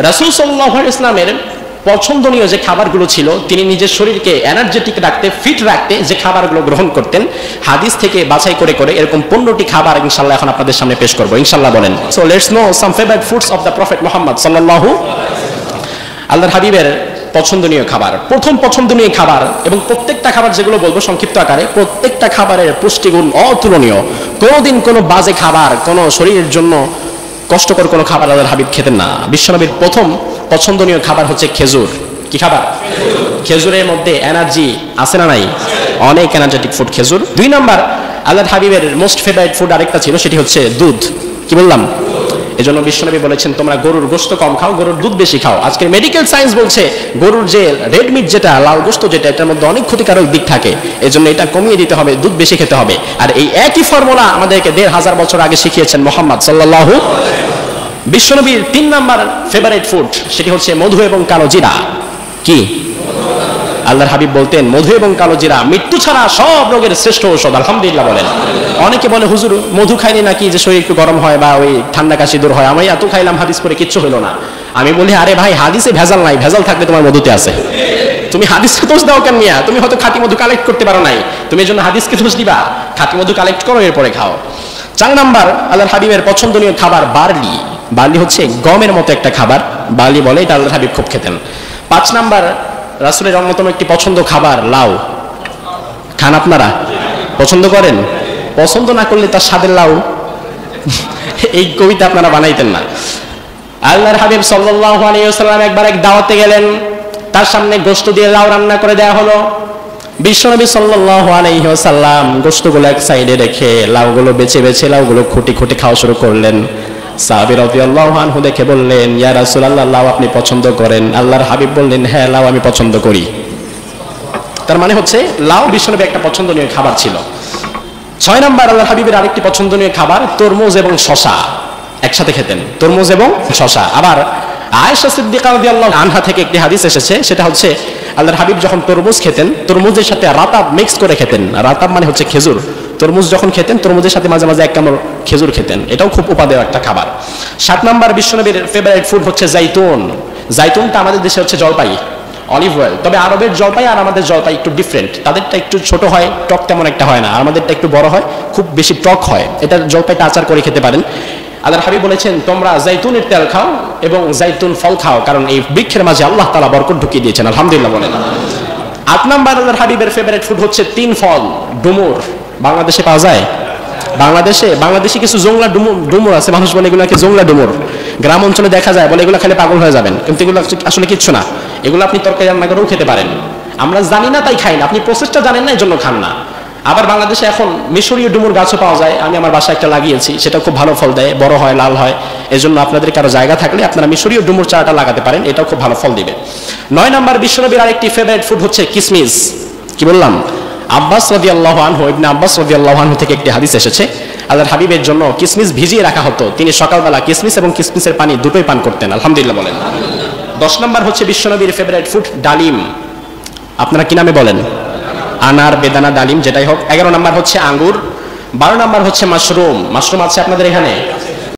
রাসূল সাল্লাল্লাহু আলাইহি ওয়াসাল্লামের পছন্দনীয় যে খাবারগুলো ছিল, তিনি নিজের শরীরকে এনার্জেটিক রাখতে, ফিট রাখতে যে খাবারগুলো গ্রহণ করতেন, হাদিস থেকে বাছাই করে করে এরকম 15টি খাবার ইনশাআল্লাহ এখন আপনাদের সামনে পেশ করব, ইনশাআল্লাহ বলেন। So let's know some favourite foods of the prophet Muhammad সাল্লাল্লাহু আল্লাহর হাবিবের পছন্দনীয় খাবার। প্রথম পছন্দনীয় খাবার, এবং প্রত্যেকটা খাবার যেগুলো বলবো সংক্ষিপ্ত আকারে, প্রত্যেকটা খাবারের পুষ্টিগুণ অতুলনীয়। কোনোদিন কোনো বাজে খাবার, কোনো শরীরের জন্য কষ্টকর কোনো খাবার আল্লাহর হাবিব খেতেন না। বিশ্বনবীর প্রথম পছন্দনীয় খাবার হচ্ছে খেজুর। কি খাবার? খেজুরের মধ্যে এনার্জি আছে না নাই? অনেক এনার্জেটিক ফুড খেজুর। 2 নাম্বার, আল্লাহর হাবিবের মোস্ট ফেভারিট ফুড আরেকটা ছিল, সেটি হচ্ছে দুধ। কি বললাম? এজন্য বিশ্বনবী বলেছেন তোমরা গরুর গোশত কম খাও, গরুর দুধ বেশি খাও। আজকে মেডিকেল সায়েন্স বলছে গরুর যে রেড মিট, যেটা লাল গোশত, যেটা এটার মধ্যে অনেক ক্ষতিকারক দিক থাকে, এজন্য এটা কমিয়ে দিতে হবে, দুধ বেশি খেতে হবে। আর এই একই ফর্মুলা আমাদেরকে 1500 বছর আগে শিখিয়েছেন মুহাম্মদ সাল্লাল্লাহু। বিশ্বনবীর 3 নাম্বার ফেভারিট ফুড, সেটি হচ্ছে মধু এবং কালো জিরা। কি? আল্লাহর হাবিব বলতেন মধু এবং কালো জিরা মৃত্যু ছাড়া সব রোগের শ্রেষ্ঠ ঔষধ। আলহামদুলিল্লাহ বলেন। অনেকে বলে হুজুর মধু খাইনি নাকি যে শরীর একটু গরম হয় বা ওই ঠান্ডা কাশি দূর হয়, আমি এত খাইলাম হাদিস পরে কিচ্ছু হলো না। আমি বলি আরে ভাই, হাদিসে ভেজাল নাই, ভেজাল থাকলে তোমার মধুতে আছে। তুমি হাদিসকে দোষ দাও কেন মিয়া? তুমি হয়তো খাঁটি মধু কালেক্ট করতে পারো নাই, তুমি এর জন্য হাদিসকে দোষ দিবা? খাঁটি মধু কালেক্ট করো, এরপরে খাও। 4 নাম্বার, আল্লাহর হাবিবের পছন্দনীয় খাবার বার্লি। বার্লি হচ্ছে গমের মতো একটা খাবার, বার্লি বলে, এটা আল্লাহর হাবিব খুব খেতেন। 5 নাম্বার, রাসূলের অন্যতম একটি পছন্দ খাবার লাউ। খান আপনারা? পছন্দ করেন? পছন্দ না করলে তার স্বাদের লাউ এই কবিতা আপনারা বানাইতেন না। আল্লাহর হাবিব সাল্লাল্লাহু আলাইহি ওয়াসাল্লাম একবার এক দাওয়াতে গেলেন, তার সামনে গোশত দিয়ে লাউ রান্না করে দেয়া হলো। বিশ্বনবী সাল্লাল্লাহু আলাইহি ওয়াসাল্লাম গোশতগুলো এক সাইডে রেখে লাউগুলো বেছে বেছে লাউগুলো খুঁটি খুঁটি খাওয়া শুরু করলেন। সাহাবী রাদিয়াল্লাহু আনহু দেখে বললেন, ইয়া রাসূলুল্লাহ, লাউ আপনি পছন্দ করেন? আল্লাহর হাবিব বললেন, হ্যাঁ, লাউ আমি পছন্দ করি। তার মানে হচ্ছে লাউ বিশ্বনবী একটা পছন্দনীয় খাবার ছিল। 6 নাম্বার, আল্লাহর হাবিবের আরেকটি পছন্দনীয় খাবার তরমুজ এবং শসা একসাথে খেতেন। তরমুজ এবং শসা। আবার আয়েশা সিদ্দিকা রাদিয়াল্লাহু আনহা থেকে একটি হাদিস এসেছে, সেটা হচ্ছে আল্লাহর হাবিব যখন তরমুজ খেতেন, তরমুজের সাথে রাতাব মিক্স করে খেতেন। রাতাব মানে হচ্ছে খেজুর। তরমুজ যখন খেতেন, তরমুজের সাথে মাঝে মাঝে এক কামড় খেজুর খেতেন। এটাও খুব উপাদেয় একটা খাবার। 7 নাম্বার, বিশ্বনবীর ফেভারিট ফুড হচ্ছে জাইতুন। জাইতুনটা আমাদের দেশে হচ্ছে জলপাই, অলিভ অয়েল। তবে আরবের জলপাই আর আমাদের জলপাই একটু ডিফারেন্ট। তাদেরটা একটু ছোট হয়, টক তেমন একটা হয় না। আমাদেরটা একটু বড় হয়, খুব বেশি টক হয়। এটা জলপাইটা আচার করে খেতে পারেন। আল্লাহর হাবিব বলেছেন তোমরা জাইতুনের তেল খাও এবং জাইতুন ফল খাও, কারণ এই বৃক্ষের মাঝে আল্লাহ তাআলা বরকত ঢুকিয়ে দিয়েছেন। আলহামদুলিল্লাহ বলেন। 8 নাম্বার, আল্লাহর হাবিবের ফেভারিট ফুড হচ্ছে 3 ফল। ডুমুর বাংলাদেশে পাওয়া যায়? বাংলাদেশে কিছু জংলা ডুমুর আছে, মানুষ বলে এগুলোকে জংলা ডুমুর। গ্রাম অঞ্চলে দেখা যায়, বলে এগুলো খেলে পাগল হয়ে যাবেন, কিন্তু এগুলো আসলে কিচ্ছু না। এগুলো আপনি তরকারি রান্না করেও খেতে পারেন। আমরা জানি না তাই খাই না, আপনি প্রসেসটা জানেন না, এই জন্য খান না। আবার বাংলাদেশে এখন মিশরীয় ডুমুর গাছও পাওয়া যায়। আমি আমার বাসায় একটা লাগিয়েছি, সেটা খুব ভালো ফল দেয়, বড় হয়, লাল হয়। এই জন্য আপনাদের কারো জায়গা থাকলে আপনারা মিশরীয় ডুমুর চারাটা লাগাতে পারেন, এটাও খুব ভালো ফল দিবে। 9 নাম্বার, বিশ্বনবীর আরেকটি ফেভারিট ফুড হচ্ছে কিসমিস। কি বললাম? আব্বাস রাদিয়াল্লাহু আনহু, ইবনে আব্বাস রাদিয়াল্লাহু আনহু থেকে একটি হাদিস এসেছে, আল্লাহর হাবিবের জন্য কিসমিস ভিজিয়ে রাখা হতো। তিনি সকালবেলা কিসমিস এবং কিসমিসের পানি দুটোই পান করতেন। আলহামদুলিল্লাহ বলেন। 10 নাম্বার হচ্ছে বিশ্বনবীর ফেভারিট ফুড ডালিম। আপনারা কি নামে বলেন? আনার, বেদানা, ডালিম, যেটাই হোক। 11 নাম্বার হচ্ছে আঙ্গুর। 12 নাম্বার হচ্ছে মাশরুম। মাশরুম আছে আপনাদের এখানে?